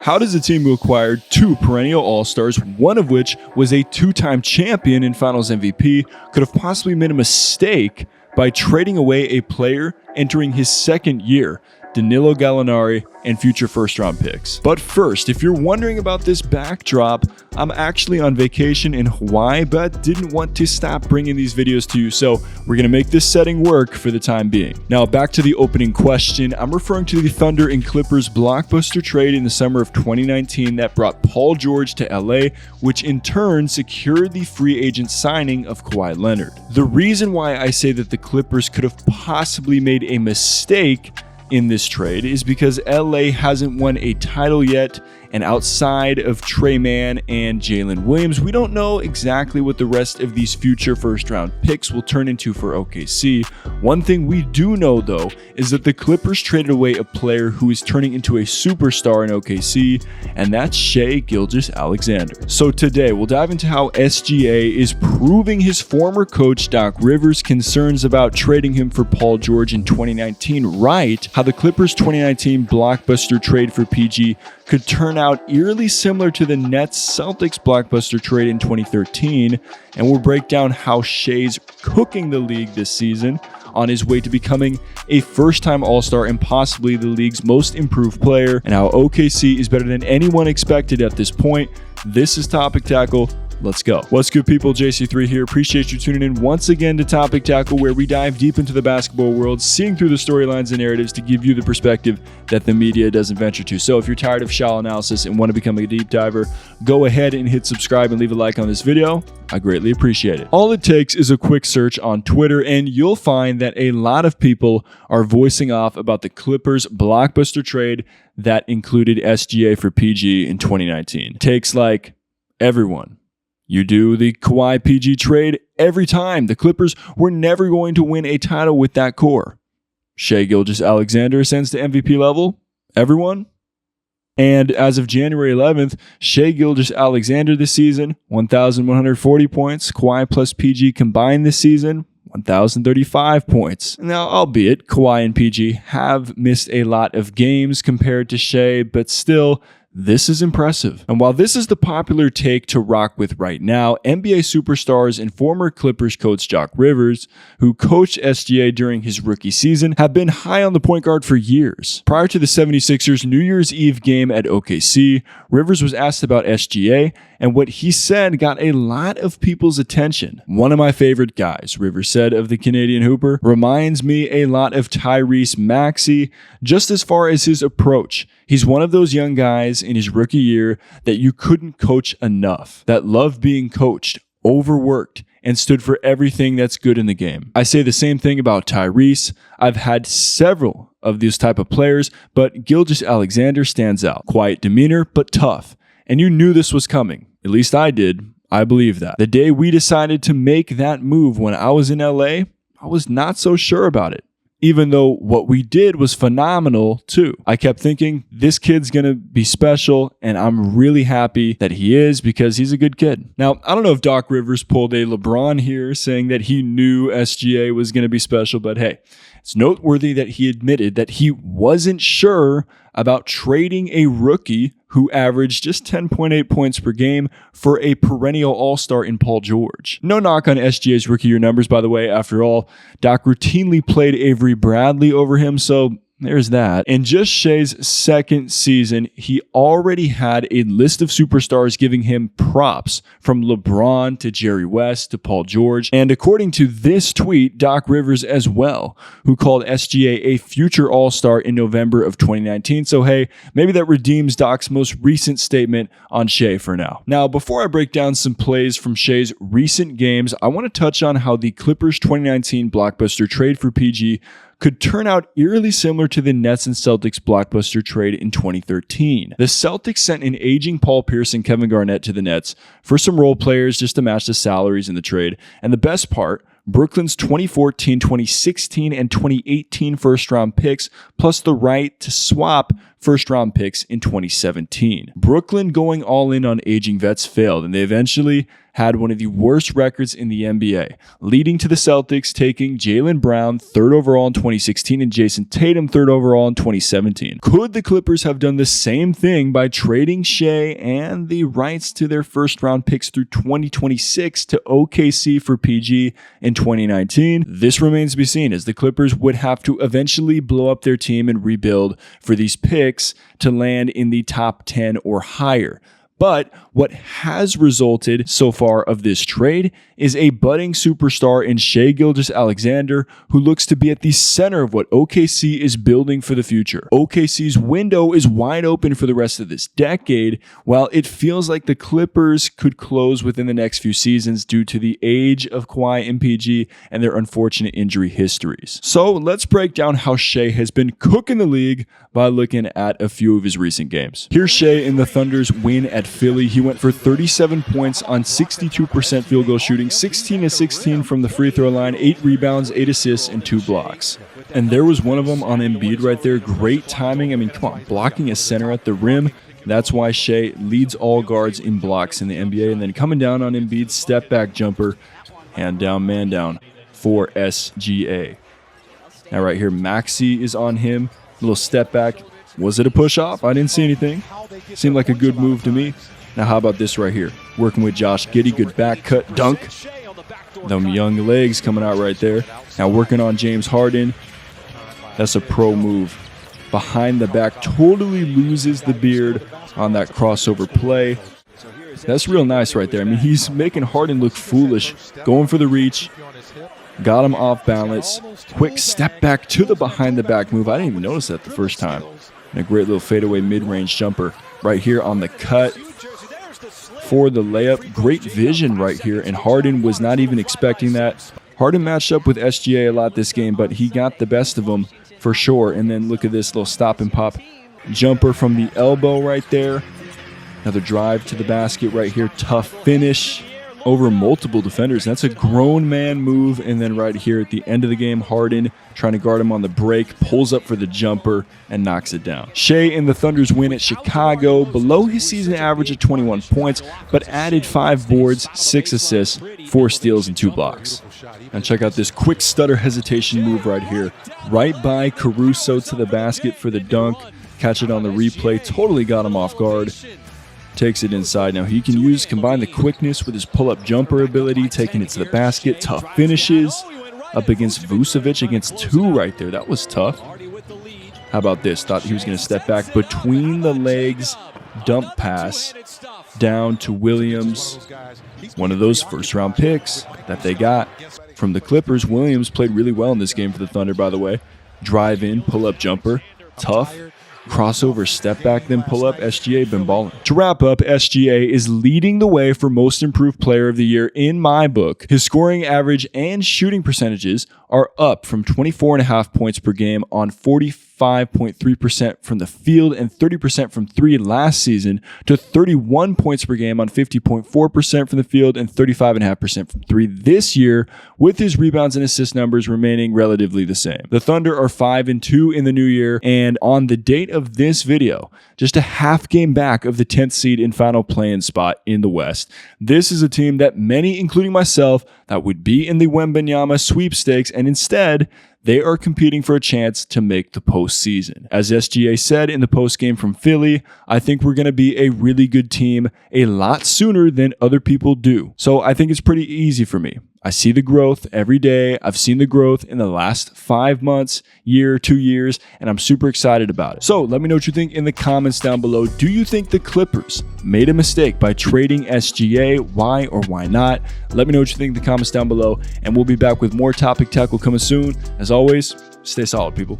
How does a team who acquired two perennial All-Stars, one of which was a two-time champion and Finals MVP, could have possibly made a mistake by trading away a player entering his second year, Danilo Gallinari, and future first-round picks? But first, if you're wondering about this backdrop, I'm actually on vacation in Hawaii, but didn't want to stop bringing these videos to you, so we're going to make this setting work for the time being. Now, back to the opening question. I'm referring to the Thunder and Clippers blockbuster trade in the summer of 2019 that brought Paul George to LA, which in turn secured the free agent signing of Kawhi Leonard. The reason why I say that the Clippers could have possibly made a mistake in this trade is because LA hasn't won a title yet, and outside of Trey Mann and Jalen Williams, we don't know exactly what the rest of these future first-round picks will turn into for OKC. One thing we do know, though, is that the Clippers traded away a player who is turning into a superstar in OKC, and that's Shai Gilgeous-Alexander. So today, we'll dive into how SGA is proving his former coach Doc Rivers' concerns about trading him for Paul George in 2019 right, how the Clippers' 2019 blockbuster trade for PG could turn out eerily similar to the Nets-Celtics blockbuster trade in 2013, and we'll break down how Shai's cooking the league this season on his way to becoming a first-time All-Star and possibly the league's most improved player, and how OKC is better than anyone expected at this point. This is Topic Tackle. Let's go. What's good, people? JC3 here. Appreciate you tuning in once again to Topic Tackle, where we dive deep into the basketball world, seeing through the storylines and narratives to give you the perspective that the media doesn't venture to. So if you're tired of shallow analysis and want to become a deep diver, go ahead and hit subscribe and leave a like on this video. I greatly appreciate it. All it takes is a quick search on Twitter, and you'll find that a lot of people are voicing off about the Clippers blockbuster trade that included SGA for PG in 2019. Takes like everyone. You do the Kawhi PG trade every time. The Clippers were never going to win a title with that core. Shai Gilgeous-Alexander ascends to MVP level. Everyone. And as of January 11th, Shai Gilgeous-Alexander this season, 1,140 points. Kawhi plus PG combined this season, 1,035 points. Now, albeit Kawhi and PG have missed a lot of games compared to Shai, but still, this is impressive. And while this is the popular take to rock with right now, NBA superstars and former Clippers coach Doc Rivers, who coached SGA during his rookie season, have been high on the point guard for years. Prior to the 76ers New Year's Eve game at OKC, Rivers was asked about SGA, and what he said got a lot of people's attention. One of my favorite guys, Rivers said of the Canadian Hooper, reminds me a lot of Tyrese Maxey, just as far as his approach. He's one of those young guys in his rookie year that you couldn't coach enough, that loved being coached, overworked, and stood for everything that's good in the game. I say the same thing about Tyrese. I've had several of these type of players, but Gilgeous-Alexander stands out. Quiet demeanor, but tough. And you knew this was coming. At least I did. I believe that. The day we decided to make that move when I was in LA, I was not so sure about it. Even though what we did was phenomenal too. I kept thinking, this kid's going to be special, and I'm really happy that he is because he's a good kid. Now, I don't know if Doc Rivers pulled a LeBron here saying that he knew SGA was going to be special, but hey, it's noteworthy that he admitted that he wasn't sure about trading a rookie who averaged just 10.8 points per game for a perennial all-star in Paul George. No knock on SGA's rookie year numbers, by the way. After all, Doc routinely played Avery Bradley over him, so there's that. In just Shai's second season, he already had a list of superstars giving him props, from LeBron to Jerry West to Paul George. And according to this tweet, Doc Rivers as well, who called SGA a future all-star in November of 2019. So hey, maybe that redeems Doc's most recent statement on Shai for now. Now, before I break down some plays from Shai's recent games, I want to touch on how the Clippers' 2019 blockbuster trade for PG could turn out eerily similar to the Nets and Celtics blockbuster trade in 2013. The Celtics sent an aging Paul Pierce and Kevin Garnett to the Nets for some role players just to match the salaries in the trade. And the best part, Brooklyn's 2014, 2016, and 2018 first-round picks, plus the right to swap first-round picks in 2017. Brooklyn going all in on aging vets failed, and they eventually had one of the worst records in the NBA, leading to the Celtics taking Jaylen Brown 3rd overall in 2016 and Jason Tatum 3rd overall in 2017. Could the Clippers have done the same thing by trading Shai and the rights to their first-round picks through 2026 to OKC for PG in 2019? This remains to be seen, as the Clippers would have to eventually blow up their team and rebuild for these picks to land in the top 10 or higher. But what has resulted so far of this trade is a budding superstar in Shai Gilgeous-Alexander, who looks to be at the center of what OKC is building for the future. OKC's window is wide open for the rest of this decade, while it feels like the Clippers could close within the next few seasons due to the age of Kawhi and PG and their unfortunate injury histories. So let's break down how Shai has been cooking the league by looking at a few of his recent games. Here's Shai in the Thunder's win at Philly. He went for 37 points on 62% field goal shooting, 16-16 from the free throw line, 8 rebounds, 8 assists, and 2 blocks. And there was one of them on Embiid right there. Great timing. I mean, come on, blocking a center at the rim. That's why Shai leads all guards in blocks in the NBA. And then coming down on Embiid's step back jumper, hand down, man down for SGA. Now right here, Maxey is on him. Little step back. Was it a push off? I didn't see anything. Seemed like a good move to me. Now how about this right here? Working with Josh Giddey, good back cut dunk. Them young legs coming out right there. Now working on James Harden. That's a pro move. Behind the back, totally loses the beard on that crossover play. That's real nice right there. I mean, he's making Harden look foolish. Going for the reach. Got him off balance. Quick step back to the behind the back move. I didn't even notice that the first time. And a great little fadeaway mid-range jumper right here on the cut for the layup. Great vision right here, and Harden was not even expecting that. Harden matched up with SGA a lot this game, but he got the best of him for sure. And then look at this little stop and pop jumper from the elbow right there. Another drive to the basket right here. Tough finish over multiple defenders. That's a grown man move. And then right here at the end of the game, Harden trying to guard him on the break, pulls up for the jumper and knocks it down. Shai in the Thunder's win at Chicago, below his season average of 21 points, but added 5 boards, 6 assists, 4 steals, and 2 blocks. And check out this quick stutter hesitation move right here. Right by Caruso to the basket for the dunk. Catch it on the replay. Totally got him off guard. Takes it inside. Now he can combine the quickness with his pull-up jumper ability, taking it to the basket. Tough finishes up against Vucevic, against 2 right there. That was tough. How about this? Thought he was going to step back between the legs, dump pass down to Williams. One of those first-round picks that they got from the Clippers. Williams played really well in this game for the Thunder, by the way. Drive in, pull-up jumper. Tough. Crossover, step back, then pull up. SGA been balling. To wrap up, SGA is leading the way for most improved player of the year in my book. His scoring average and shooting percentages are up from 24.5 points per game on 45.3% from the field and 30% from 3 last season to 31 points per game on 50.4% from the field and 35.5% from 3 this year, with his rebounds and assist numbers remaining relatively the same. The Thunder are 5-2 in the new year, and on the date of this video, just a half game back of the 10th seed and final play-in spot in the West. This is a team that many, including myself, that would be in the Wembanyama sweepstakes, and instead, they are competing for a chance to make the postseason. As SGA said in the postgame from Philly, I think we're going to be a really good team a lot sooner than other people do. So I think it's pretty easy for me. I see the growth every day. I've seen the growth in the last 5 months, year, 2 years, and I'm super excited about it. So let me know what you think in the comments down below. Do you think the Clippers made a mistake by trading SGA? Why or why not? Let me know what you think in the comments down below, and we'll be back with more Topic Tackle coming soon. As always, stay solid, people.